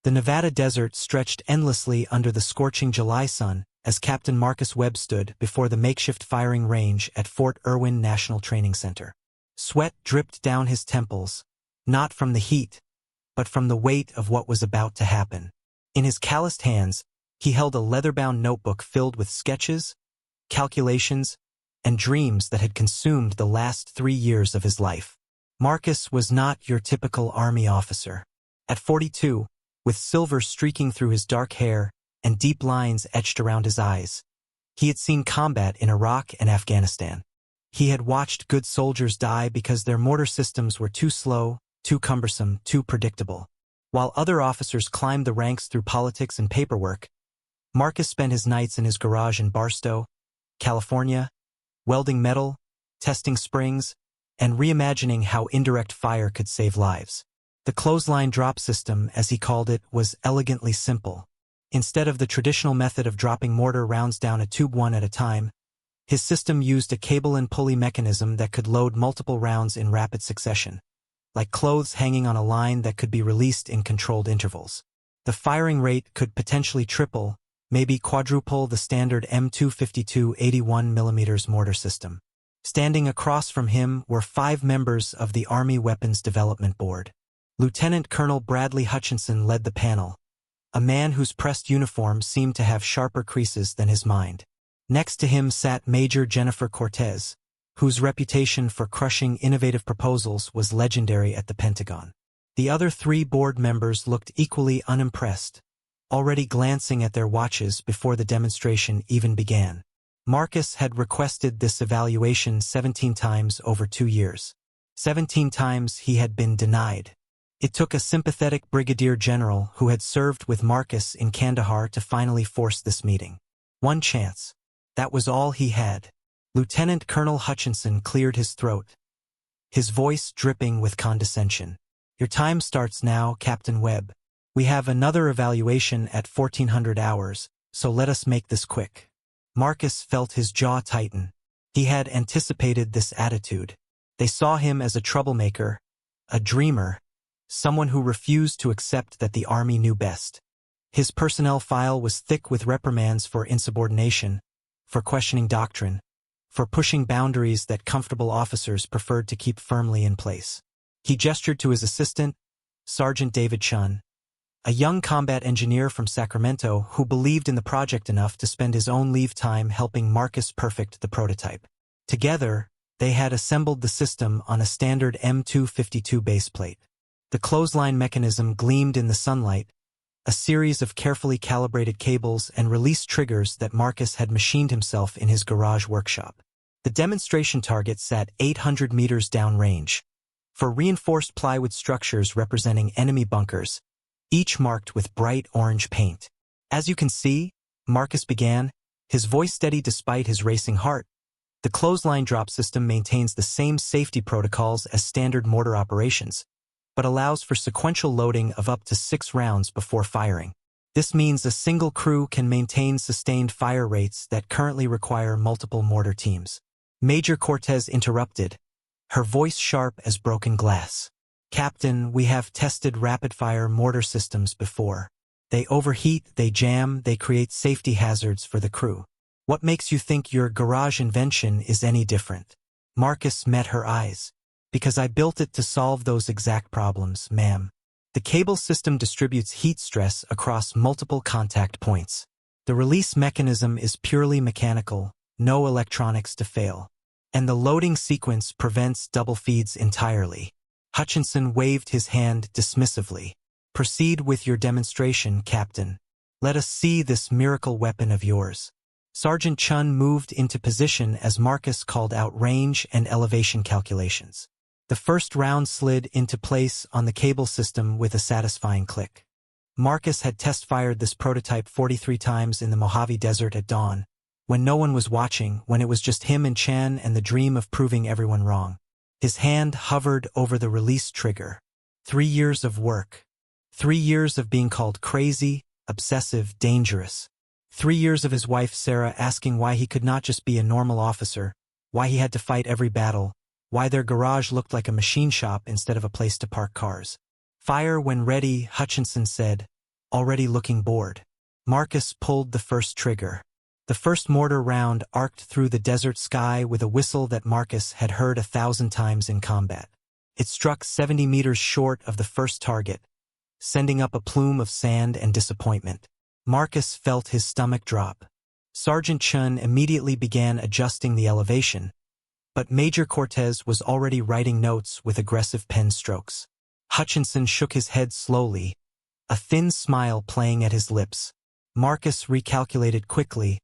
The Nevada desert stretched endlessly under the scorching July sun as Captain Marcus Webb stood before the makeshift firing range at Fort Irwin National Training Center. Sweat dripped down his temples, not from the heat, but from the weight of what was about to happen. In his calloused hands, he held a leather-bound notebook filled with sketches, calculations, and dreams that had consumed the last 3 years of his life. Marcus was not your typical Army officer. At 42, with silver streaking through his dark hair and deep lines etched around his eyes, he had seen combat in Iraq and Afghanistan. He had watched good soldiers die because their mortar systems were too slow, too cumbersome, too predictable. While other officers climbed the ranks through politics and paperwork, Marcus spent his nights in his garage in Barstow, California, welding metal, testing springs, and reimagining how indirect fire could save lives. The clothesline drop system, as he called it, was elegantly simple. Instead of the traditional method of dropping mortar rounds down a tube one at a time, his system used a cable and pulley mechanism that could load multiple rounds in rapid succession, like clothes hanging on a line that could be released in controlled intervals. The firing rate could potentially triple, maybe quadruple the standard M252 81mm mortar system. Standing across from him were 5 members of the Army Weapons Development Board. Lieutenant Colonel Bradley Hutchinson led the panel, a man whose pressed uniform seemed to have sharper creases than his mind. Next to him sat Major Jennifer Cortez, whose reputation for crushing innovative proposals was legendary at the Pentagon. The other 3 board members looked equally unimpressed, already glancing at their watches before the demonstration even began. Marcus had requested this evaluation 17 times over 2 years. 17 times he had been denied. It took a sympathetic brigadier general who had served with Marcus in Kandahar to finally force this meeting. One chance. That was all he had. Lieutenant Colonel Hutchinson cleared his throat, his voice dripping with condescension. Your time starts now, Captain Webb. We have another evaluation at 1400 hours, so let us make this quick. Marcus felt his jaw tighten. He had anticipated this attitude. They saw him as a troublemaker, a dreamer, someone who refused to accept that the Army knew best. His personnel file was thick with reprimands for insubordination, for questioning doctrine, for pushing boundaries that comfortable officers preferred to keep firmly in place. He gestured to his assistant, Sergeant David Chun, a young combat engineer from Sacramento who believed in the project enough to spend his own leave time helping Marcus perfect the prototype. Together, they had assembled the system on a standard M252 baseplate. The clothesline mechanism gleamed in the sunlight, a series of carefully calibrated cables and release triggers that Marcus had machined himself in his garage workshop. The demonstration target sat 800 meters downrange. For reinforced plywood structures representing enemy bunkers, each marked with bright orange paint. As you can see, Marcus began, his voice steady despite his racing heart. The clothesline drop system maintains the same safety protocols as standard mortar operations, but allows for sequential loading of up to 6 rounds before firing. This means a single crew can maintain sustained fire rates that currently require multiple mortar teams. Major Cortez interrupted, her voice sharp as broken glass. Captain, we have tested rapid-fire mortar systems before. They overheat, they jam, they create safety hazards for the crew. What makes you think your garage invention is any different? Marcus met her eyes. Because I built it to solve those exact problems, ma'am. The cable system distributes heat stress across multiple contact points. The release mechanism is purely mechanical, no electronics to fail. And the loading sequence prevents double feeds entirely. Hutchinson waved his hand dismissively. Proceed with your demonstration, Captain. Let us see this miracle weapon of yours. Sergeant Chun moved into position as Marcus called out range and elevation calculations. The first round slid into place on the cable system with a satisfying click. Marcus had test-fired this prototype 43 times in the Mojave Desert at dawn, when no one was watching, when it was just him and Chan and the dream of proving everyone wrong. His hand hovered over the release trigger. 3 years of work. 3 years of being called crazy, obsessive, dangerous. 3 years of his wife Sarah asking why he could not just be a normal officer, why he had to fight every battle, why their garage looked like a machine shop instead of a place to park cars. Fire when ready, Hutchinson said, already looking bored. Marcus pulled the first trigger. The first mortar round arced through the desert sky with a whistle that Marcus had heard 1,000 times in combat. It struck 70 meters short of the first target, sending up a plume of sand and disappointment. Marcus felt his stomach drop. Sergeant Chun immediately began adjusting the elevation, but Major Cortez was already writing notes with aggressive pen strokes. Hutchinson shook his head slowly, a thin smile playing at his lips. Marcus recalculated quickly,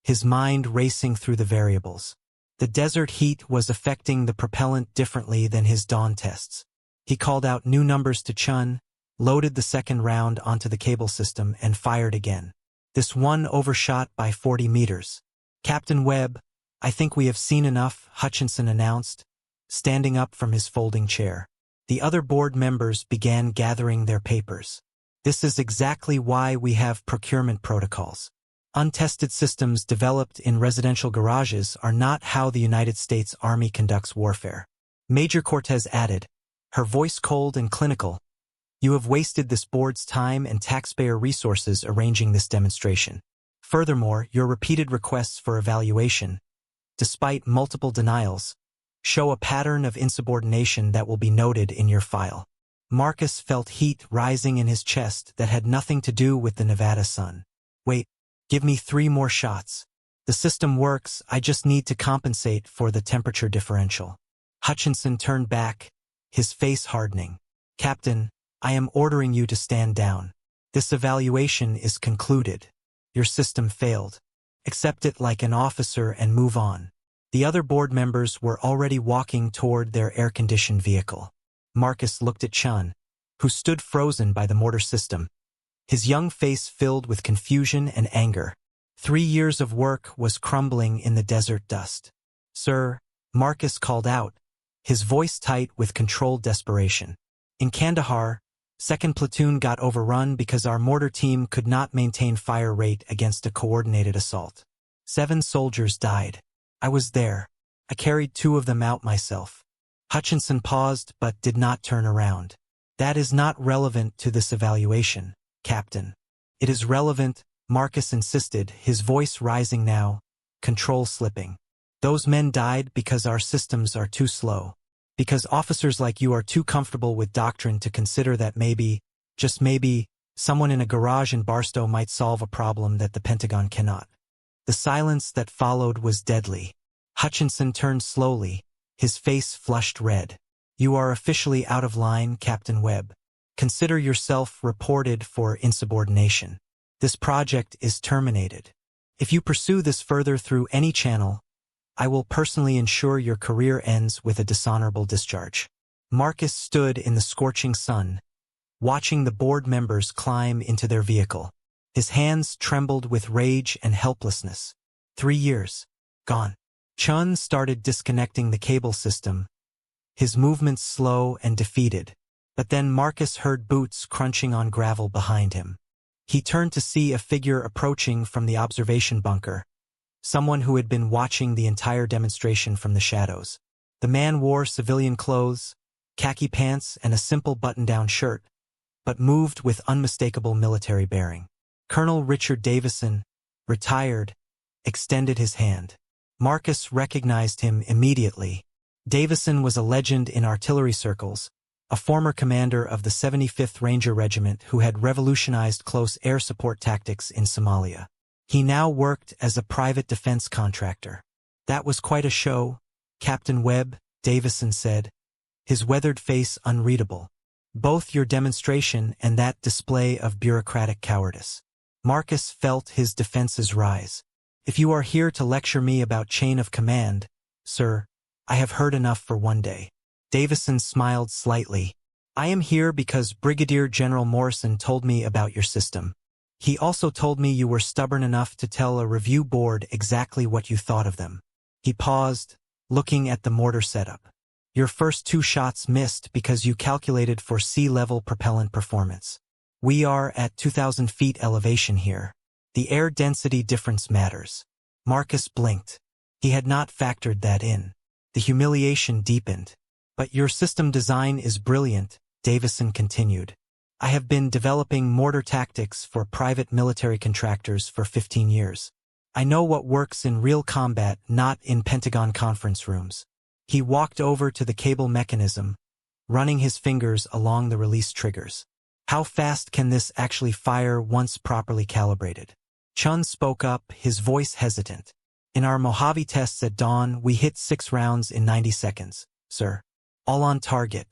his mind racing through the variables. The desert heat was affecting the propellant differently than his dawn tests. He called out new numbers to Chun, loaded the second round onto the cable system, and fired again. This one overshot by 40 meters. "Captain Webb, I think we have seen enough," Hutchinson announced, standing up from his folding chair. The other board members began gathering their papers. "This is exactly why we have procurement protocols. Untested systems developed in residential garages are not how the United States Army conducts warfare." Major Cortez added, her voice cold and clinical, "You have wasted this board's time and taxpayer resources arranging this demonstration. Furthermore, your repeated requests for evaluation, despite multiple denials, show a pattern of insubordination that will be noted in your file." Marcus felt heat rising in his chest that had nothing to do with the Nevada sun. "Wait, give me 3 more shots. The system works, I just need to compensate for the temperature differential." Hutchinson turned back, his face hardening. "Captain, I am ordering you to stand down. This evaluation is concluded. Your system failed. Accept it like an officer and move on." The other board members were already walking toward their air-conditioned vehicle. Marcus looked at Chun, who stood frozen by the mortar system, his young face filled with confusion and anger. 3 years of work was crumbling in the desert dust. "Sir," Marcus called out, his voice tight with controlled desperation. "In Kandahar, 2nd Platoon got overrun because our mortar team could not maintain fire rate against a coordinated assault. 7 soldiers died. I was there. I carried 2 of them out myself." Hutchinson paused but did not turn around. "That is not relevant to this evaluation, Captain." "It is relevant," Marcus insisted, his voice rising now, control slipping. "Those men died because our systems are too slow. Because officers like you are too comfortable with doctrine to consider that maybe, just maybe, someone in a garage in Barstow might solve a problem that the Pentagon cannot." The silence that followed was deadly. Hutchinson turned slowly, his face flushed red. "You are officially out of line, Captain Webb. Consider yourself reported for insubordination. This project is terminated. If you pursue this further through any channel, I will personally ensure your career ends with a dishonorable discharge." Marcus stood in the scorching sun, watching the board members climb into their vehicle. His hands trembled with rage and helplessness. 3 years. Gone. Chun started disconnecting the cable system, his movements slow and defeated. But then Marcus heard boots crunching on gravel behind him. He turned to see a figure approaching from the observation bunker, someone who had been watching the entire demonstration from the shadows. The man wore civilian clothes, khaki pants, and a simple button-down shirt, but moved with unmistakable military bearing. Colonel Richard Davison, retired, extended his hand. Marcus recognized him immediately. Davison was a legend in artillery circles, a former commander of the 75th Ranger Regiment who had revolutionized close air support tactics in Somalia. He now worked as a private defense contractor. "That was quite a show, Captain Webb," Davison said, his weathered face unreadable. "Both your demonstration and that display of bureaucratic cowardice." Marcus felt his defenses rise. "If you are here to lecture me about chain of command, sir, I have heard enough for one day." Davison smiled slightly. "I am here because Brigadier General Morrison told me about your system. He also told me you were stubborn enough to tell a review board exactly what you thought of them." He paused, looking at the mortar setup. "Your first 2 shots missed because you calculated for sea-level propellant performance. We are at 2,000 feet elevation here. The air density difference matters." Marcus blinked. He had not factored that in. The humiliation deepened. "But your system design is brilliant," Davison continued. I have been developing mortar tactics for private military contractors for 15 years. I know what works in real combat, not in Pentagon conference rooms. He walked over to the cable mechanism, running his fingers along the release triggers. How fast can this actually fire once properly calibrated? Chun spoke up, his voice hesitant. In our Mojave tests at dawn, we hit 6 rounds in 90 seconds, sir. All on target.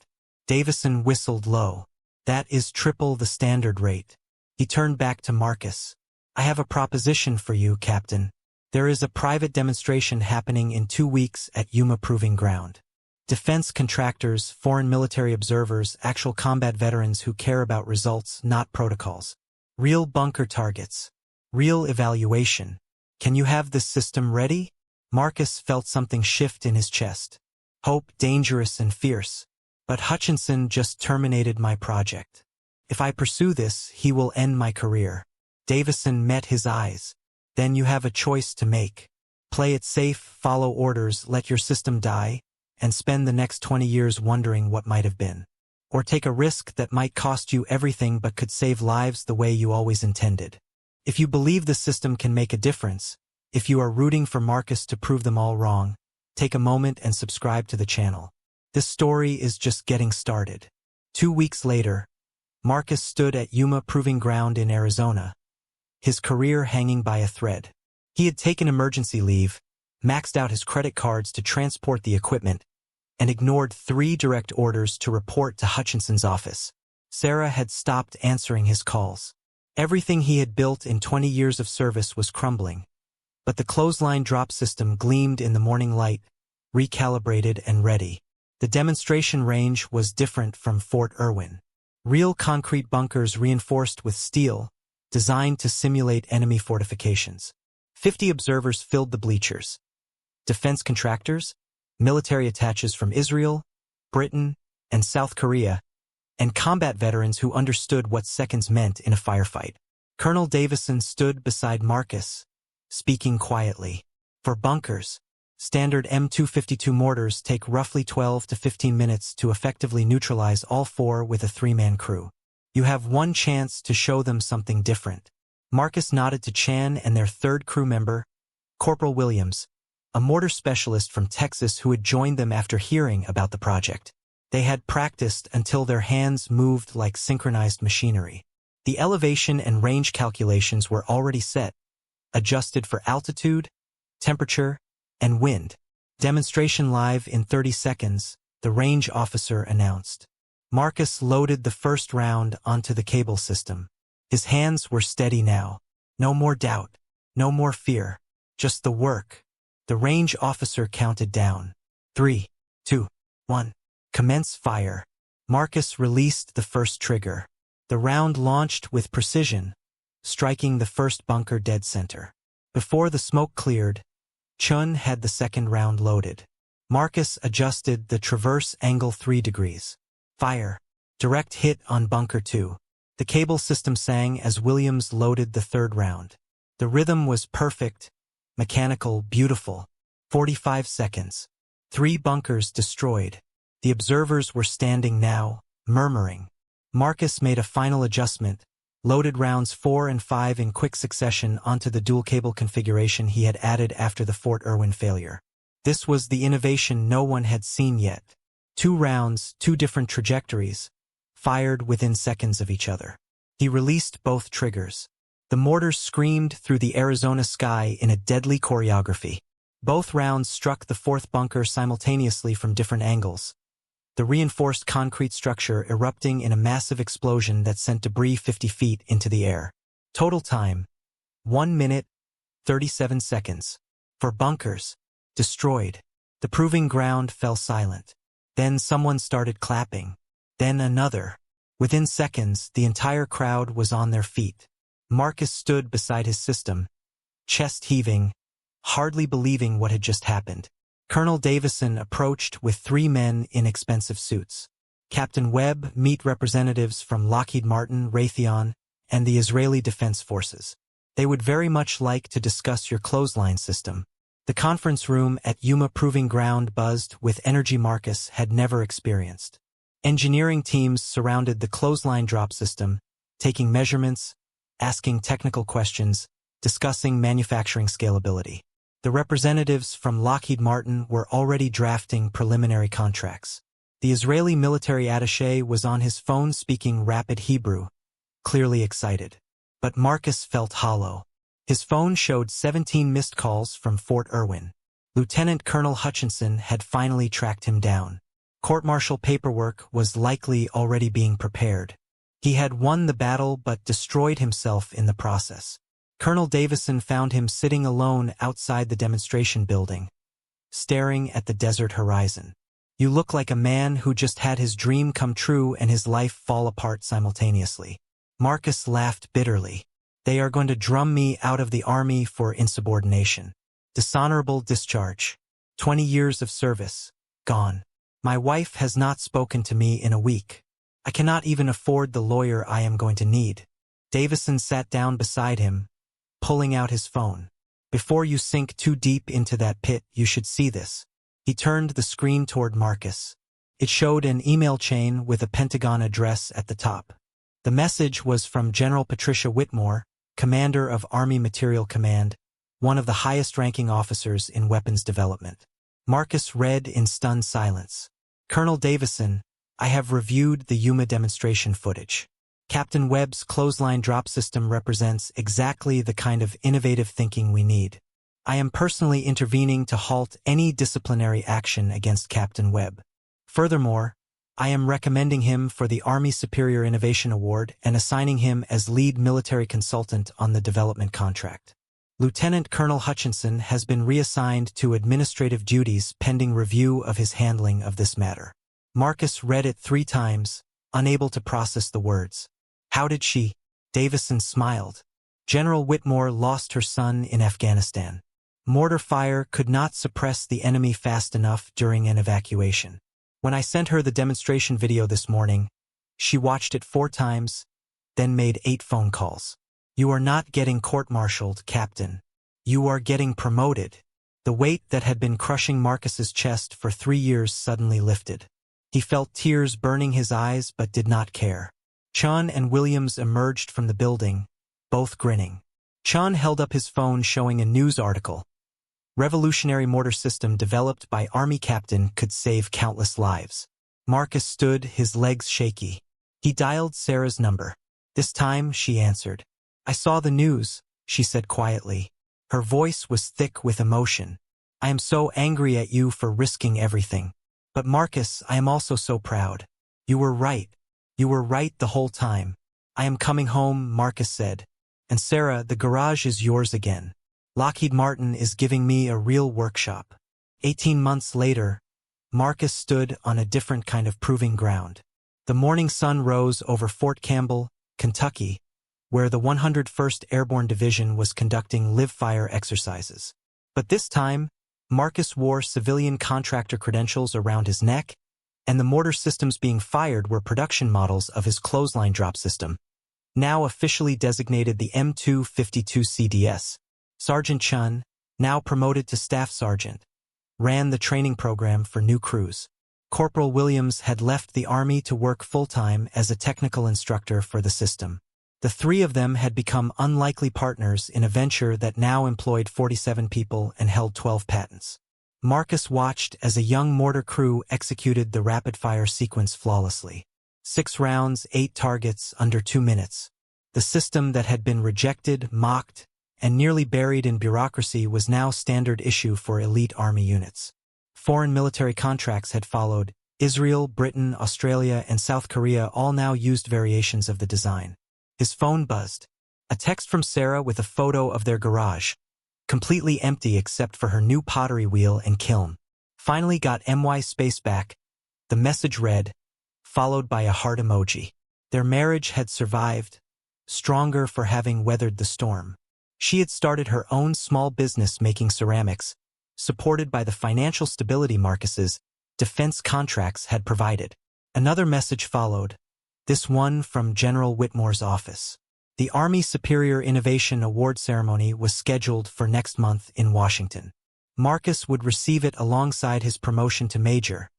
Davison whistled low. That is triple the standard rate. He turned back to Marcus. I have a proposition for you, Captain. There is a private demonstration happening in 2 weeks at Yuma Proving Ground. Defense contractors, foreign military observers, actual combat veterans who care about results, not protocols. Real bunker targets. Real evaluation. Can you have this system ready? Marcus felt something shift in his chest. Hope, dangerous and fierce. But Hutchinson just terminated my project. If I pursue this, he will end my career. Davison met his eyes. Then you have a choice to make. Play it safe, follow orders, let your system die, and spend the next 20 years wondering what might have been. Or take a risk that might cost you everything but could save lives the way you always intended. If you believe the system can make a difference, if you are rooting for Marcus to prove them all wrong, take a moment and subscribe to the channel. This story is just getting started. 2 weeks later, Marcus stood at Yuma Proving Ground in Arizona, his career hanging by a thread. He had taken emergency leave, maxed out his credit cards to transport the equipment, and ignored 3 direct orders to report to Hutchinson's office. Sarah had stopped answering his calls. Everything he had built in 20 years of service was crumbling. But the clothesline drop system gleamed in the morning light, recalibrated and ready. The demonstration range was different from Fort Irwin. Real concrete bunkers reinforced with steel, designed to simulate enemy fortifications. 50 observers filled the bleachers. Defense contractors, military attaches from Israel, Britain, and South Korea, and combat veterans who understood what seconds meant in a firefight. Colonel Davison stood beside Marcus, speaking quietly. For bunkers, standard M252 mortars take roughly 12 to 15 minutes to effectively neutralize all 4 with a 3-man crew. You have one chance to show them something different. Marcus nodded to Chan and their 3rd crew member, Corporal Williams, a mortar specialist from Texas who had joined them after hearing about the project. They had practiced until their hands moved like synchronized machinery. The elevation and range calculations were already set, adjusted for altitude, temperature, and wind. Demonstration live in 30 seconds, the range officer announced. Marcus loaded the first round onto the cable system. His hands were steady now. No more doubt, no more fear, just the work. The range officer counted down. 3, 2, 1. Commence fire. Marcus released the first trigger. The round launched with precision, striking the first bunker dead center. Before the smoke cleared, Chun had the second round loaded. Marcus adjusted the traverse angle 3 degrees. Fire. Direct hit on bunker 2. The cable system sang as Williams loaded the third round. The rhythm was perfect, mechanical, beautiful. 45 seconds. 3 bunkers destroyed. The observers were standing now, murmuring. Marcus made a final adjustment, loaded rounds 4 and 5 in quick succession onto the dual cable configuration he had added after the Fort Irwin failure. This was the innovation no one had seen yet. 2 rounds, 2 different trajectories, fired within seconds of each other. He released both triggers. The mortars screamed through the Arizona sky in a deadly choreography. Both rounds struck the 4th bunker simultaneously from different angles, the reinforced concrete structure erupting in a massive explosion that sent debris 50 feet into the air. Total time, 1 minute, 37 seconds. For bunkers, destroyed. The proving ground fell silent. Then someone started clapping. Then another. Within seconds, the entire crowd was on their feet. Marcus stood beside his system, chest heaving, hardly believing what had just happened. Colonel Davison approached with 3 men in expensive suits. Captain Webb, meet representatives from Lockheed Martin, Raytheon, and the Israeli Defense Forces. They would very much like to discuss your clothesline system. The conference room at Yuma Proving Ground buzzed with energy Marcus had never experienced. Engineering teams surrounded the clothesline drop system, taking measurements, asking technical questions, discussing manufacturing scalability. The representatives from Lockheed Martin were already drafting preliminary contracts. The Israeli military attaché was on his phone speaking rapid Hebrew, clearly excited. But Marcus felt hollow. His phone showed 17 missed calls from Fort Irwin. Lieutenant Colonel Hutchinson had finally tracked him down. Court-martial paperwork was likely already being prepared. He had won the battle but destroyed himself in the process. Colonel Davison found him sitting alone outside the demonstration building, staring at the desert horizon. "You look like a man who just had his dream come true and his life fall apart simultaneously." Marcus laughed bitterly. "They are going to drum me out of the army for insubordination. Dishonorable discharge. 20 years of service. Gone. My wife has not spoken to me in a week. I cannot even afford the lawyer I am going to need." Davison sat down beside him, pulling out his phone. "Before you sink too deep into that pit, you should see this." He turned the screen toward Marcus. It showed an email chain with a Pentagon address at the top. The message was from General Patricia Whitmore, commander of Army Material Command, one of the highest-ranking officers in weapons development. Marcus read in stunned silence. "Colonel Davison, I have reviewed the Yuma demonstration footage. Captain Webb's clothesline drop system represents exactly the kind of innovative thinking we need. I am personally intervening to halt any disciplinary action against Captain Webb. Furthermore, I am recommending him for the Army Superior Innovation Award and assigning him as lead military consultant on the development contract. Lieutenant Colonel Hutchinson has been reassigned to administrative duties pending review of his handling of this matter." Marcus read it 3 times, unable to process the words. "How did she?" Davison smiled. "General Whitmore lost her son in Afghanistan. Mortar fire could not suppress the enemy fast enough during an evacuation. When I sent her the demonstration video this morning, she watched it 4 times, then made 8 phone calls. You are not getting court-martialed, Captain. You are getting promoted." The weight that had been crushing Marcus's chest for 3 years suddenly lifted. He felt tears burning his eyes but did not care. Chun and Williams emerged from the building, both grinning. Chun held up his phone showing a news article. Revolutionary mortar system developed by Army captain could save countless lives. Marcus stood, his legs shaky. He dialed Sarah's number. This time she answered. "I saw the news," she said quietly. Her voice was thick with emotion. "I am so angry at you for risking everything. But Marcus, I am also so proud. You were right. You were right the whole time." "I am coming home," Marcus said. "And Sarah, the garage is yours again. Lockheed Martin is giving me a real workshop." 18 months later, Marcus stood on a different kind of proving ground. The morning sun rose over Fort Campbell, Kentucky, where the 101st Airborne Division was conducting live-fire exercises. But this time, Marcus wore civilian contractor credentials around his neck, and the mortar systems being fired were production models of his clothesline drop system, now officially designated the M252 CDS. Sergeant Chun, now promoted to Staff Sergeant, ran the training program for new crews. Corporal Williams had left the Army to work full-time as a technical instructor for the system. The 3 of them had become unlikely partners in a venture that now employed 47 people and held 12 patents. Marcus watched as a young mortar crew executed the rapid-fire sequence flawlessly. 6 rounds, 8 targets, under 2 minutes. The system that had been rejected, mocked, and nearly buried in bureaucracy was now standard issue for elite Army units. Foreign military contracts had followed. Israel, Britain, Australia, and South Korea all now used variations of the design. His phone buzzed. A text from Sarah with a photo of their garage, completely empty except for her new pottery wheel and kiln. Finally got MY space back. The message read, followed by a heart emoji. Their marriage had survived, stronger for having weathered the storm. She had started her own small business making ceramics, supported by the financial stability Marcus's defense contracts had provided. Another message followed, this one from General Whitmore's office. The Army Superior Innovation Award ceremony was scheduled for next month in Washington. Marcus would receive it alongside his promotion to major,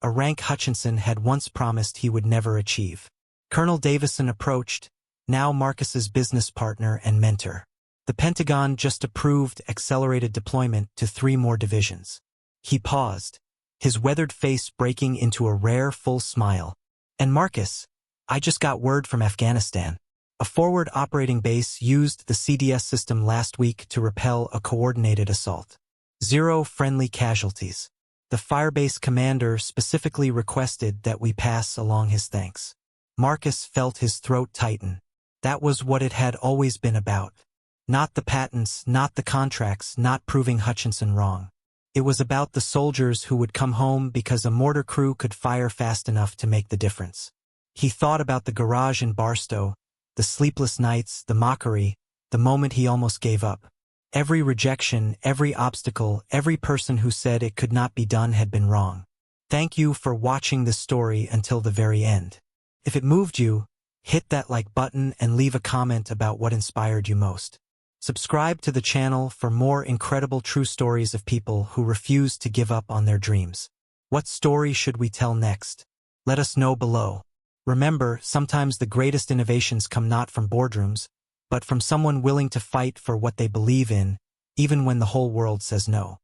a rank Hutchinson had once promised he would never achieve. Colonel Davison approached, now Marcus's business partner and mentor. The Pentagon just approved accelerated deployment to 3 more divisions. He paused, his weathered face breaking into a rare full smile. And Marcus, I just got word from Afghanistan. A forward operating base used the CDS system last week to repel a coordinated assault. 0 friendly casualties. The firebase commander specifically requested that we pass along his thanks. Marcus felt his throat tighten. That was what it had always been about. Not the patents, not the contracts, not proving Hutchinson wrong. It was about the soldiers who would come home because a mortar crew could fire fast enough to make the difference. He thought about the garage in Barstow, the sleepless nights, the mockery, the moment he almost gave up. Every rejection, every obstacle, every person who said it could not be done had been wrong. Thank you for watching this story until the very end. If it moved you, hit that like button and leave a comment about what inspired you most. Subscribe to the channel for more incredible true stories of people who refuse to give up on their dreams. What story should we tell next? Let us know below. Remember, sometimes the greatest innovations come not from boardrooms, but from someone willing to fight for what they believe in, even when the whole world says no.